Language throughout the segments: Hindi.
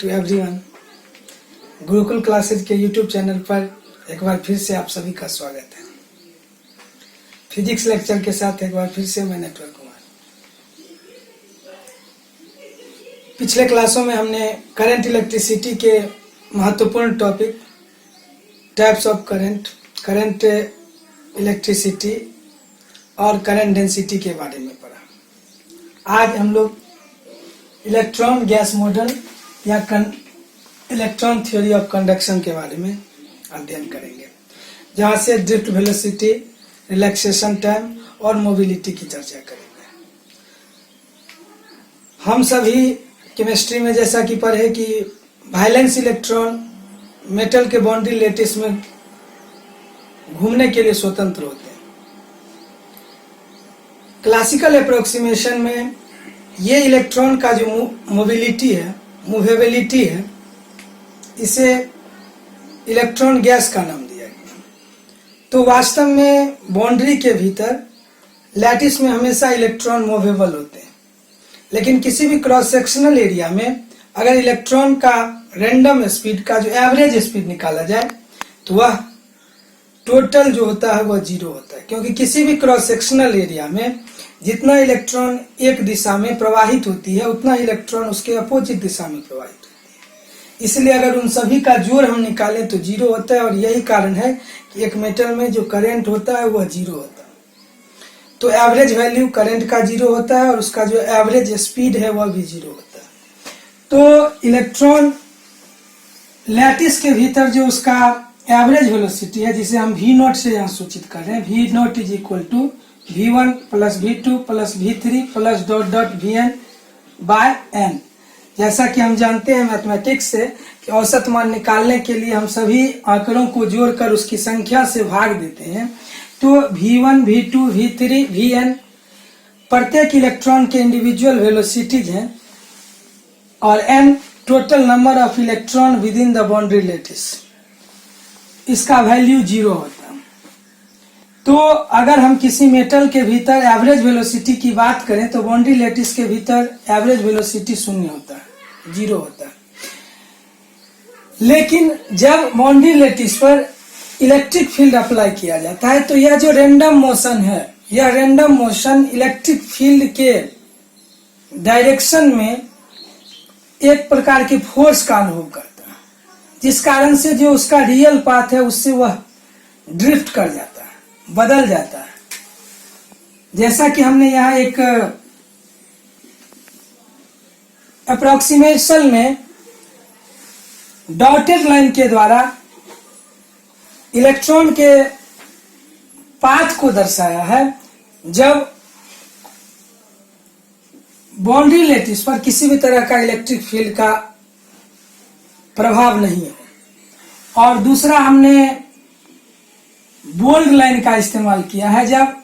To everyone. गुरुकुल क्लासेज के यूट्यूब चैनल पर एक बार फिर से आप सभी का स्वागत है। फिजिक्स लेक्चर के साथ एक बार फिर से मैं नेटवर्क कुमार। पिछले क्लासों में हमने करंट इलेक्ट्रिसिटी के महत्वपूर्ण topic types of current, current electricity और करंट डेंसिटी के बारे में पढ़ा। आज हम लोग इलेक्ट्रॉन गैस मॉडल या इलेक्ट्रॉन थ्योरी ऑफ कंडक्शन के बारे में अध्ययन करेंगे, जहां से ड्रिफ्ट वेलोसिटी, रिलैक्सेशन टाइम और मोबिलिटी की चर्चा करेंगे। हम सभी केमिस्ट्री में जैसा कि पढ़े कि वैलेंस इलेक्ट्रॉन मेटल के बाउंड्री लैटिस में घूमने के लिए स्वतंत्र होते हैं। क्लासिकल अप्रोक्सीमेशन में ये इलेक्ट्रॉन का जो मोबिलिटी है, मूवेबिलिटी है, इसे इलेक्ट्रॉन गैस का नाम दिया गया। तो वास्तव में बाउंड्री के भीतर लैटिस में हमेशा इलेक्ट्रॉन मूवेबल होते हैं, लेकिन किसी भी क्रॉस सेक्शनल एरिया में अगर इलेक्ट्रॉन का रैंडम स्पीड का जो एवरेज स्पीड निकाला जाए तो वह टोटल जो होता है वह 0 होता है, क्योंकि किसी भी क्रॉस सेक्शनल एरिया में जितना इलेक्ट्रॉन एक दिशा में प्रवाहित होती है उतना इलेक्ट्रॉन उसके अपोजिट दिशा में प्रवाहित होती है। इसलिए अगर उन सभी का जोड़ हम निकालें तो 0 होता है, और यही कारण है कि एक मेटल में जो करंट होता है वह 0 होता है। तो एवरेज वैल्यू करंट का 0 होता है और उसका जो एवरेज स्पीड है वह भी 0 होता है। तो इलेक्ट्रॉन लैटिस के भीतर जो उसका एवरेज वेलोसिटी है, जिसे हम v0 से यहाँ सूचित कर रहे हैं, v0 is equal to v1 plus v2 plus v3 plus dot dot vn by n। जैसा कि हम जानते हैं मैथमेटिक्स से कि औसत मान निकालने के लिए हम सभी आंकड़ों को जोड़कर उसकी संख्या से भाग देते हैं। तो v1, v2, v3, vn प्रत्येक इलेक्ट्रॉन के इंडिविजुअल वेलोसिटीज हैं, और n total number of electron within the boundary lattice. इसका वैल्यू 0 होता है। तो अगर हम किसी मेटल के भीतर एवरेज वेलोसिटी की बात करें तो बाउंड्री लैटिस के भीतर एवरेज वेलोसिटी 0 होता है, 0 होता है। लेकिन जब बाउंड्री लैटिस पर इलेक्ट्रिक फील्ड अप्लाई किया जाता है तो यह जो रैंडम मोशन है, यह रैंडम मोशन इलेक्ट्रिक फील्ड के डायरेक्शन में एक प्रकार के फोर्स का अनुभव करता है, जिस कारण से जो उसका रियल पाथ है उससे वह ड्रिफ्ट कर जाता है, बदल जाता है। जैसा कि हमने यहाँ एक अप्रोक्सीमेशन में डॉटेड लाइन के द्वारा इलेक्ट्रॉन के पाथ को दर्शाया है। जब बाउंड्री लैटिस पर किसी भी तरह का इलेक्ट्रिक फील्ड का प्रभाव नहीं हो, और दूसरा हमने बोल्ड लाइन का इस्तेमाल किया है जब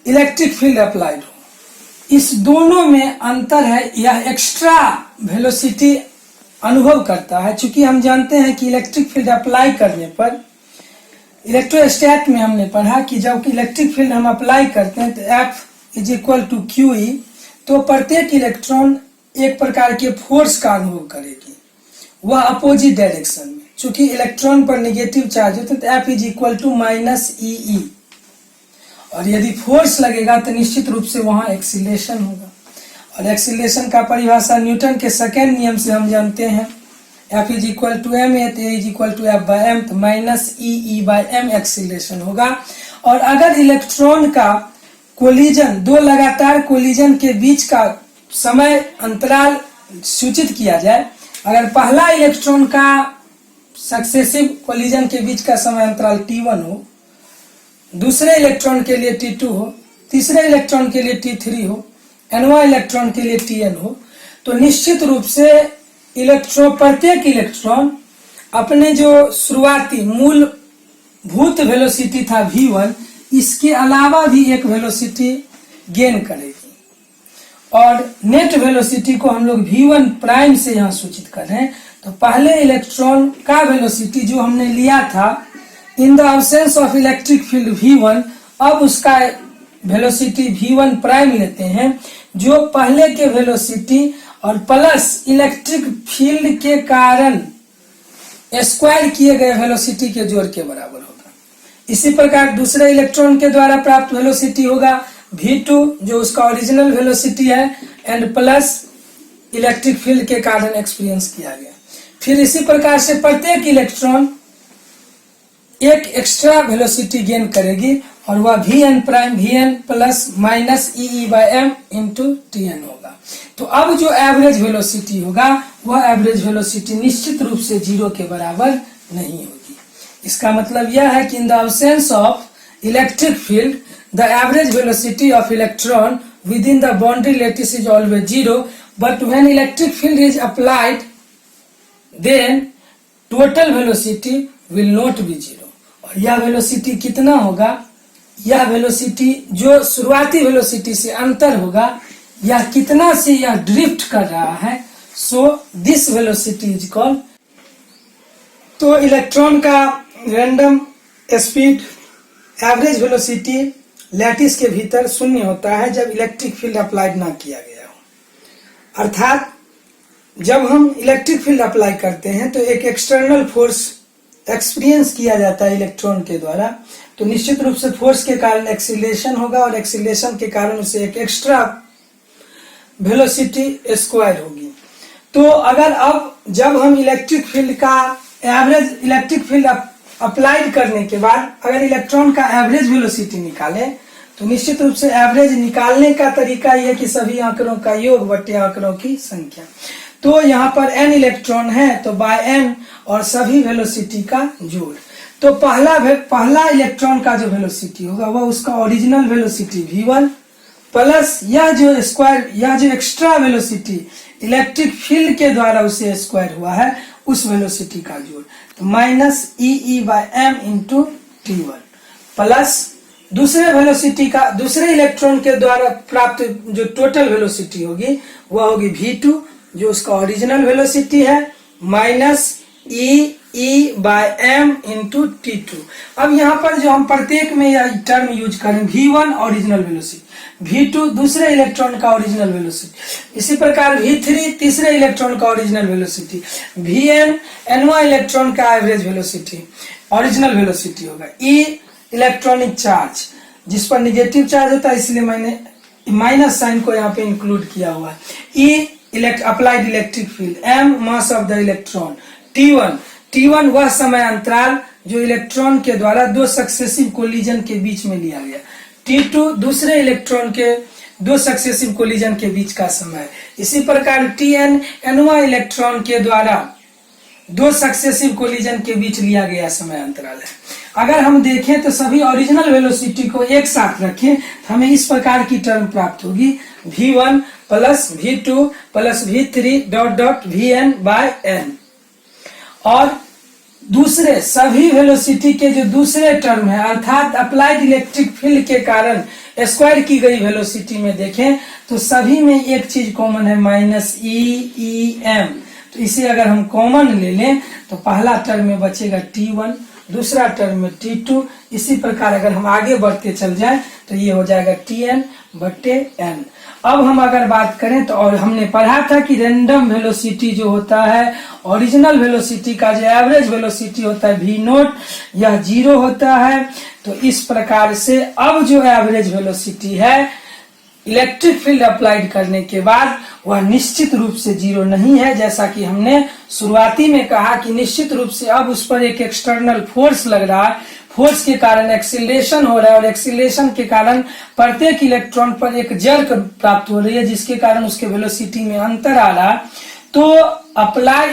इलेक्ट्रिक फील्ड अप्लाइड हो। इस दोनों में अंतर है, यह एक्स्ट्रा वेलोसिटी अनुभव करता है। चूंकि हम जानते हैं कि इलेक्ट्रिक फील्ड अप्लाई करने पर, इलेक्ट्रोस्टैट में हमने पढ़ा कि जब इलेक्ट्रिक फील्ड हम अप्लाई करते हैं तो F is equal to QE, तो प्रत्येक इलेक्ट्रॉन एक प्रकार के फोर्स का अनुभव करेगी, वह अपोजिट डायरेक्शन में। चूंकि इलेक्ट्रॉन पर नेगेटिव चार्ज होता है तो F is equal to -EE, और यदि फोर्स लगेगा तो निश्चित रूप से वहां एक्सीलरेशन होगा। और एक्सीलरेशन का परिभाषा न्यूटन के सेकेंड नियम से हम जानते हैं, F is equal to m, A is equal to F by m, तो -EE बाय m एक्सीलरेशन होगा। और अगर इलेक्ट्रॉन का कोलिजन, दो लगातार कोलिजन के बीच का समय अंतराल सूचित किया जाए, अगर पहला इलेक्ट्रॉन का सक्सेसिव कोलिजन के बीच का समय अंतराल t1 हो, दूसरे इलेक्ट्रॉन के लिए t2 हो, तीसरे इलेक्ट्रॉन के लिए t3 हो, nवां इलेक्ट्रॉन के लिए tn हो, तो निश्चित रूप से प्रत्येक इलेक्ट्रॉन अपने जो शुरुआती मूलभूत वेलोसिटी था v1, इसके अलावा भी एक वेलोसिटी गेन करेगी। और नेट वेलोसिटी को हम लोग v1 प्राइम से यहाँ सूचित कर रहे हैं। तो पहले इलेक्ट्रॉन का वेलोसिटी जो हमने लिया था इन the absence of electric field v1, अब उसका वेलोसिटी v1 प्राइम लेते हैं, जो पहले के वेलोसिटी और प्लस इलेक्ट्रिक फील्ड के कारण स्क्वायर किए गए वेलोसिटी के जोड़ के बराबर होगा। इसी प्रकार दूसरे इलेक्ट्रॉन के द्वारा प्राप्त वेलोसिटी होगा v2, जो उसका ओरिजिनल वेलोसिटी है, एंड प्लस इलेक्ट्रिक फील्ड के कारण एक्सपीरियंस किया गया। फिर इसी प्रकार से प्रत्येक इलेक्ट्रॉन एक एक्स्ट्रा वेलोसिटी गेन करेगी और वह Vn prime Vn plus minus EE/m into Tn होगा। तो अब जो एवरेज वेलोसिटी होगा वह एवरेज वेलोसिटी निश्चित रूप से 0 के बराबर नहीं होगी। इसका मतलब यह है कि in the absence of electric field the average velocity of electron within the boundary lattice is always 0, but when electric field is applied then total velocity will not be 0। और यह वेलोसिटी कितना होगा? यह वेलोसिटी जो शुरुआती वेलोसिटी से अंतर होगा, यह कितना से यह ड्रिफ्ट कर रहा है, so this velocity is called. तो इलेक्ट्रॉन का random speed average velocity lattice के भीतर शून्य होता है जब इलेक्ट्रिक फील्ड अप्लाइड ना किया गया हो। अर्थात जब हम इलेक्ट्रिक फील्ड अप्लाई करते हैं तो एक एक्सटर्नल फोर्स एक्सपीरियंस किया जाता है इलेक्ट्रॉन के द्वारा, तो निश्चित रूप से फोर्स के कारण एक्सीलरेशन होगा और एक्सीलरेशन के कारण उसे एक एक्स्ट्रा वेलोसिटी स्क्वायर होगी। तो अगर अब जब हम इलेक्ट्रिक फील्ड का एवरेज इलेक्ट्रिक फील्ड अप्लाइड करने के बाद अगर इलेक्ट्रॉन का एवरेज वेलोसिटी निकालें तो निश्चित रूप से एवरेज निकालने का तरीका यह कि सभी आंकड़ों का योग बटे आंकड़ों की संख्या। तो यहाँ पर n इलेक्ट्रॉन है तो बाय n और सभी वेलोसिटी का जोड़। तो पहला इलेक्ट्रॉन का जो वेलोसिटी होगा वह उसका ओरिजिनल वेलोसिटी v1 प्लस यह जो एक्स्ट्रा वेलोसिटी इलेक्ट्रिक फील्ड के द्वारा उसे स्क्वायर हुआ है उस वेलोसिटी का जोड़, तो minus EE/m into T1 plus दूसरे इलेक्ट्रॉन के द्वारा प्राप्त जो टोटल वेलोसिटी होगी वह होगी v2, जो उसका ओरिजिनल वेलोसिटी है, माइनस EE/m इंटू T2। अब यहाँ पर जो हम प्रत्येक में यह टर्म यूज करें, v1 ओरिजिनल वेलोसिटी, v2 दूसरे इलेक्ट्रॉन का ओरिजिनल वेलोसिटी, इसी प्रकार v3 तीसरे इलेक्ट्रॉन का ओरिजिनल वेलोसिटी, vn nवां इलेक्ट्रॉन का एवरेज वेलोसिटी ओरिजिनल वेलोसिटी होगा, E इलेक्ट्रॉनिक चार्ज जिस पर निगेटिव चार्ज होता है इसलिए मैंने माइनस साइन को यहाँ पे इंक्लूड किया हुआ है, E applied electric field, m mass of the electron, T1 वह समय अंतराल जो इलेक्ट्रॉन के द्वारा दो सक्सेसिव कोलिजन के बीच में लिया गया, T2 दूसरे इलेक्ट्रॉन के दो सक्सेसिव कोलिजन के बीच का समय। इसी प्रकार Tn nवां इलेक्ट्रॉन के द्वारा दो सक्सेसिव कोलिजन के बीच लिया गया समय अंतराल है। अगर हम देखें तो सभी ओरिजिनल वेलोसिटी को एक साथ रखें तो हमें इस प्रकार की टर्म प्राप्त होगी, v1 plus v2 plus v3 dot dot vn/n। और दूसरे सभी वेलोसिटी के जो दूसरे टर्म है अर्थात अप्लाइड इलेक्ट्रिक फील्ड के कारण स्क्वायर की गई वेलोसिटी में देखें तो सभी में एक चीज कॉमन है, माइनस EE/m। तो इसे अगर हम कॉमन ले लें तो पहला टर्म में बचेगा T1, दूसरा टर्म में T2, इसी प्रकार अगर हम आगे बढ़ते चल जाएं तो ये हो जाएगा Tn/n। अब हम अगर बात करें तो और हमने पढ़ा था कि रैंडम वेलोसिटी जो होता है ओरिजिनल वेलोसिटी का जो एवरेज वेलोसिटी होता है v0 यह 0 होता है। तो इस प्रकार से अब जो एवरेज वेलोसिटी है इलेक्ट्रिक फील्ड अप्लाइड करने के बाद वह निश्चित रूप से 0 नहीं है, जैसा कि हमने शुरुआती में कहा कि निश्चित रूप से अब उस पर एक एक्सटर्नल फोर्स लग रहा है, फोर्स के कारण एक्सीलरेशन हो रहा है और एक्सीलरेशन के कारण प्रत्येक इलेक्ट्रॉन पर एक जर्क प्राप्त हो रही है जिसके कारण उसके वेलोसिटी में अंतर आ रहा है। तो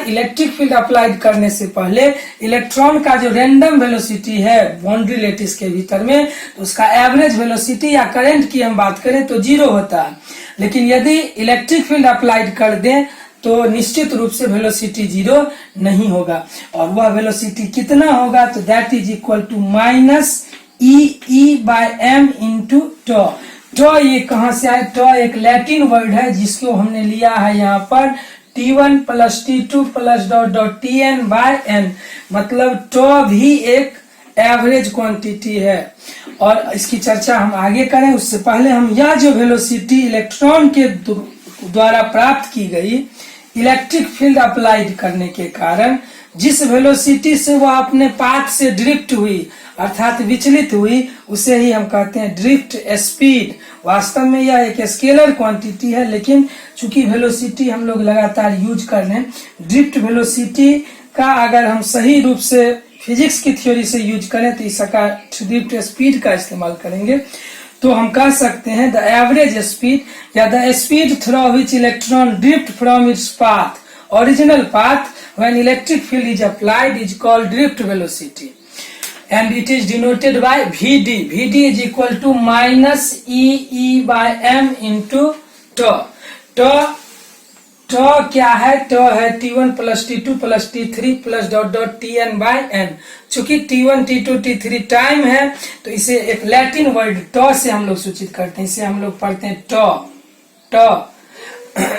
इलेक्ट्रिक फील्ड अप्लाइड करने से पहले इलेक्ट्रॉन का जो रैंडम वेलोसिटी है बाउंड्री लैटिस के भीतर में तो उसका एवरेज वेलोसिटी या करंट की हम बात करें तो 0 होता है, लेकिन यदि इलेक्ट्रिक फील्ड अप्लाइड कर दें तो निश्चित रूप से वेलोसिटी 0 नहीं होगा। और वह वेलोसिटी कितना होगा तो that is equal to minus EE/m into tau. ये कहां से आए? टॉ एक लैटिन वर्ड है जिसको हमने लिया है यहाँ पर T1 plus T2 plus dot dot Tn/n, मतलब टॉ भी एक एवरेज क्वांटिटी है। और इसकी चर्चा हम आगे करें, उससे पहले हम यह जो वेलोसिटी इलेक्ट्रॉन के द्वारा प्राप्त की गई इलेक्ट्रिक फील्ड अप्लाइड करने के कारण जिस वेलोसिटी से वह अपने पाथ से ड्रिफ्ट हुई अर्थात विचलित हुई, उसे ही हम कहते हैं ड्रिफ्ट स्पीड। वास्तव में यह एक स्केलर क्वांटिटी है, लेकिन चूंकि वेलोसिटी हम लोग लगातार यूज कर रहे हैं, ड्रिफ्ट वेलोसिटी का अगर हम सही रूप से फिजिक्स की थ्योरी से यूज करें तो इसका ड्रिफ्ट स्पीड का इस्तेमाल करेंगे, तो हम कह सकते हैं द एवरेज स्पीड या the speed through which electron drift from its path original path when electric field is applied is called drift velocity and it is denoted by Vd. Vd is equal to minus E by m into tau. tau क्या है? tau है T1 plus T2 plus T3 plus dot dot Tn by n। चूंकि T1 T2 T3 टाइम है तो इसे एक लैटिन वर्ड tau से हम लोग सूचित करते हैं। इसे हम लोग पढ़ते हैं tau।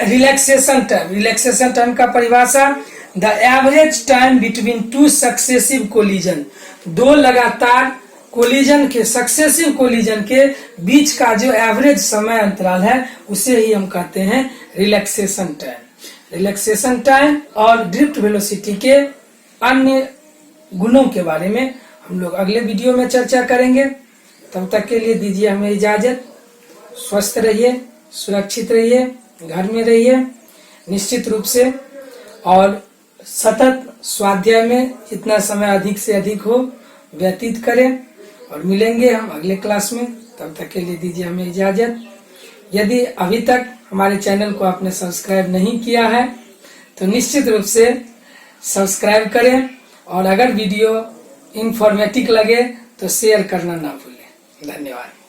Relaxation time. Relaxation time का परिभाषा the average time between two successive collision. दो लगातार कोलिजन के सक्सेसिव कोलिजन के बीच का जो एवरेज समय अंतराल है उसे ही हम कहते हैं रिलैक्सेशन टाइम। रिलैक्सेशन टाइम और ड्रिफ्ट वेलोसिटी के अन्य गुणों के बारे में हम लोग अगले वीडियो में चर्चा करेंगे। तब तक के लिए दीजिए हमें इजाजत। स्वस्थ रहिए, सुरक्षित रहिए, घर में रहिए निश्चित रूप से, और सतत स्वाध्याय में जितना समय अधिक से अधिक हो व्यतीत करें। और मिलेंगे हम अगले क्लास में। तब तक के लिए दीजिए हमें इजाजत। यदि अभी तक हमारे चैनल को आपने सब्सक्राइब नहीं किया है तो निश्चित रूप से सब्सक्राइब करें, और अगर वीडियो इंफॉर्मेटिव लगे तो शेयर करना ना भूलें। धन्यवाद।